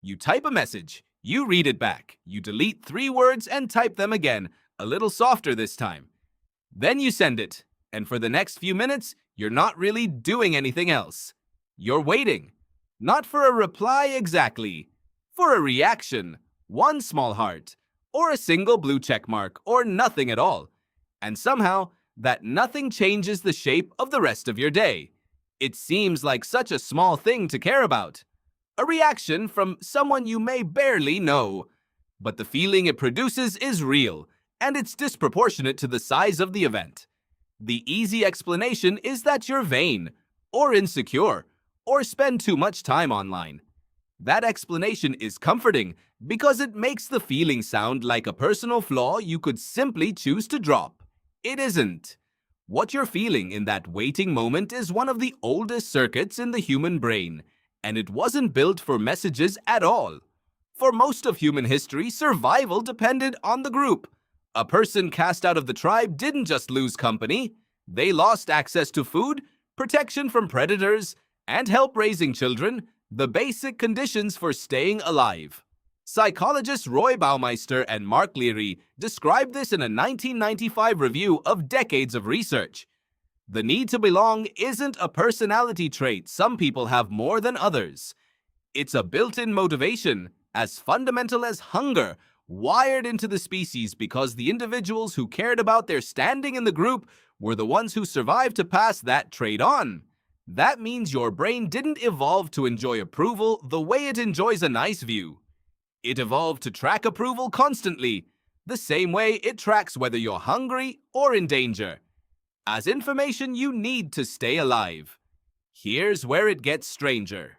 You type a message, you read it back, you delete 3 words and type them again, a little softer this time. Then you send it, and for the next few minutes, you're not really doing anything else. You're waiting. Not for a reply exactly, for a reaction, one small heart, or a single blue check mark, or nothing at all. And somehow, that nothing changes the shape of the rest of your day. It seems like such a small thing to care about. A reaction from someone you may barely know. But the feeling it produces is real, and it's disproportionate to the size of the event. The easy explanation is that you're vain, or insecure, or spend too much time online. That explanation is comforting because it makes the feeling sound like a personal flaw you could simply choose to drop. It isn't. What you're feeling in that waiting moment is one of the oldest circuits in the human brain, and it wasn't built for messages at all. For most of human history, survival depended on the group. A person cast out of the tribe didn't just lose company. They lost access to food, protection from predators, and help raising children, the basic conditions for staying alive. Psychologists Roy Baumeister and Mark Leary described this in a 1995 review of decades of research. The need to belong isn't a personality trait some people have more than others. It's a built-in motivation, as fundamental as hunger, wired into the species because the individuals who cared about their standing in the group were the ones who survived to pass that trait on. That means your brain didn't evolve to enjoy approval the way it enjoys a nice view. It evolved to track approval constantly, the same way it tracks whether you're hungry or in danger, as information you need to stay alive. Here's where it gets stranger.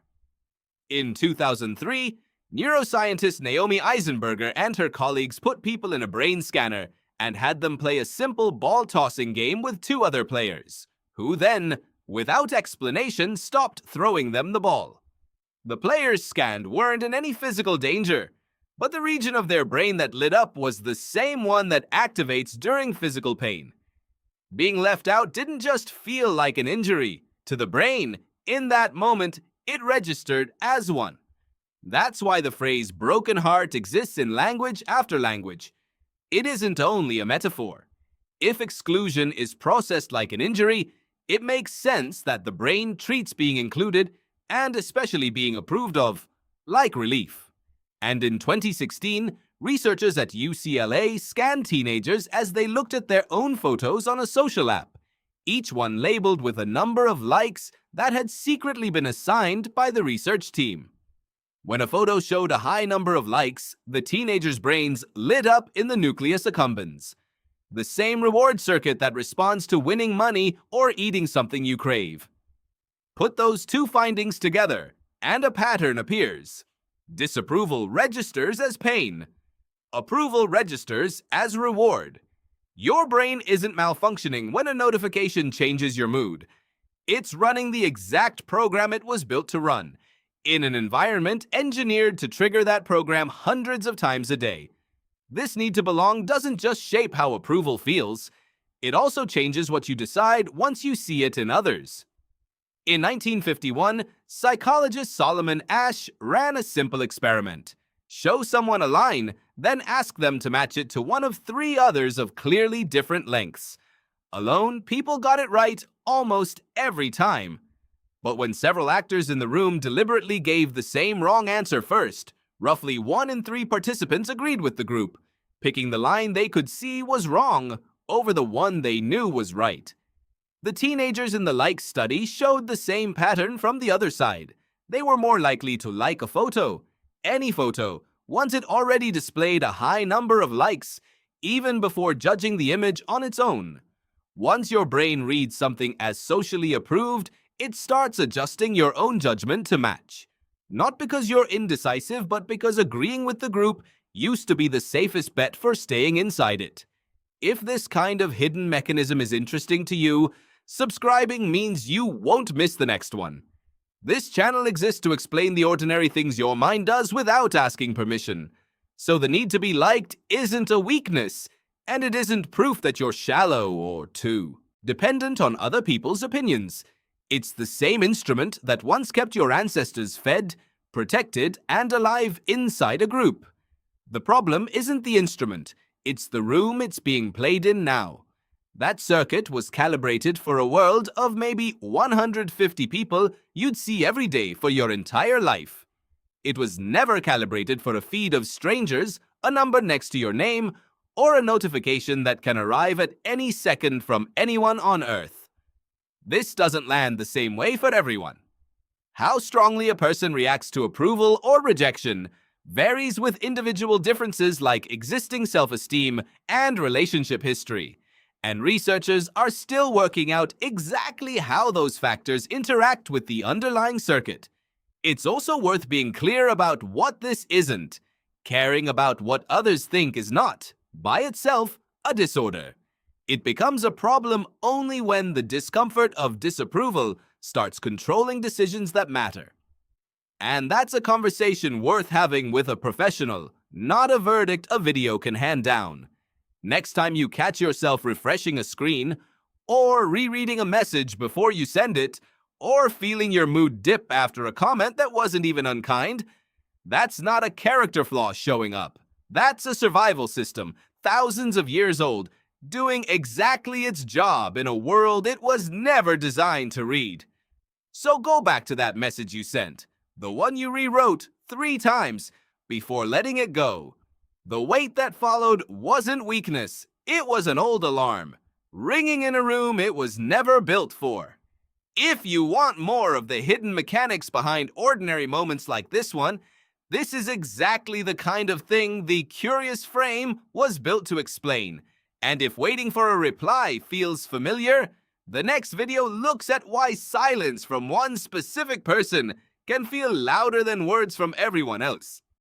In 2003, neuroscientist Naomi Eisenberger and her colleagues put people in a brain scanner and had them play a simple ball-tossing game with 2 other players, who then, without explanation, stopped throwing them the ball. The players scanned weren't in any physical danger, but the region of their brain that lit up was the same one that activates during physical pain. Being left out didn't just feel like an injury. To the brain, in that moment, it registered as one. That's why the phrase broken heart exists in language after language. It isn't only a metaphor. If exclusion is processed like an injury, it makes sense that the brain treats being included, and especially being approved of, like relief. And in 2016, researchers at UCLA scanned teenagers as they looked at their own photos on a social app, each one labeled with a number of likes that had secretly been assigned by the research team. When a photo showed a high number of likes, the teenagers' brains lit up in the nucleus accumbens, the same reward circuit that responds to winning money or eating something you crave. Put those 2 findings together, and a pattern appears. Disapproval registers as pain. Approval registers as reward. Your brain isn't malfunctioning when a notification changes your mood. It's running the exact program it was built to run, in an environment engineered to trigger that program hundreds of times a day. This need to belong doesn't just shape how approval feels, it also changes what you decide once you see it in others. In 1951, psychologist Solomon Asch ran a simple experiment. Show someone a line, then ask them to match it to one of 3 others of clearly different lengths. Alone, people got it right almost every time. But when several actors in the room deliberately gave the same wrong answer first, roughly 1 in 3 participants agreed with the group, picking the line they could see was wrong over the one they knew was right. The teenagers in the like study showed the same pattern from the other side. They were more likely to like a photo, any photo, once it already displayed a high number of likes, even before judging the image on its own. Once your brain reads something as socially approved, it starts adjusting your own judgment to match. Not because you're indecisive, but because agreeing with the group used to be the safest bet for staying inside it. If this kind of hidden mechanism is interesting to you, subscribing means you won't miss the next one. This channel exists to explain the ordinary things your mind does without asking permission. So the need to be liked isn't a weakness, and it isn't proof that you're shallow or too dependent on other people's opinions. It's the same instrument that once kept your ancestors fed, protected and alive inside a group. The problem isn't the instrument, it's the room it's being played in now. That circuit was calibrated for a world of maybe 150 people you'd see every day for your entire life. It was never calibrated for a feed of strangers, a number next to your name, or a notification that can arrive at any second from anyone on Earth. This doesn't land the same way for everyone. How strongly a person reacts to approval or rejection varies with individual differences like existing self-esteem and relationship history, and researchers are still working out exactly how those factors interact with the underlying circuit. It's also worth being clear about what this isn't. Caring about what others think is not, by itself, a disorder. It becomes a problem only when the discomfort of disapproval starts controlling decisions that matter. And that's a conversation worth having with a professional, not a verdict a video can hand down. Next time you catch yourself refreshing a screen, or rereading a message before you send it, or feeling your mood dip after a comment that wasn't even unkind, that's not a character flaw showing up. That's a survival system, thousands of years old, doing exactly its job in a world it was never designed to read. So go back to that message you sent, the one you rewrote 3 times, before letting it go. The wait that followed wasn't weakness, it was an old alarm, ringing in a room it was never built for. If you want more of the hidden mechanics behind ordinary moments like this one, this is exactly the kind of thing the Curious Frame was built to explain. And if waiting for a reply feels familiar, the next video looks at why silence from one specific person can feel louder than words from everyone else.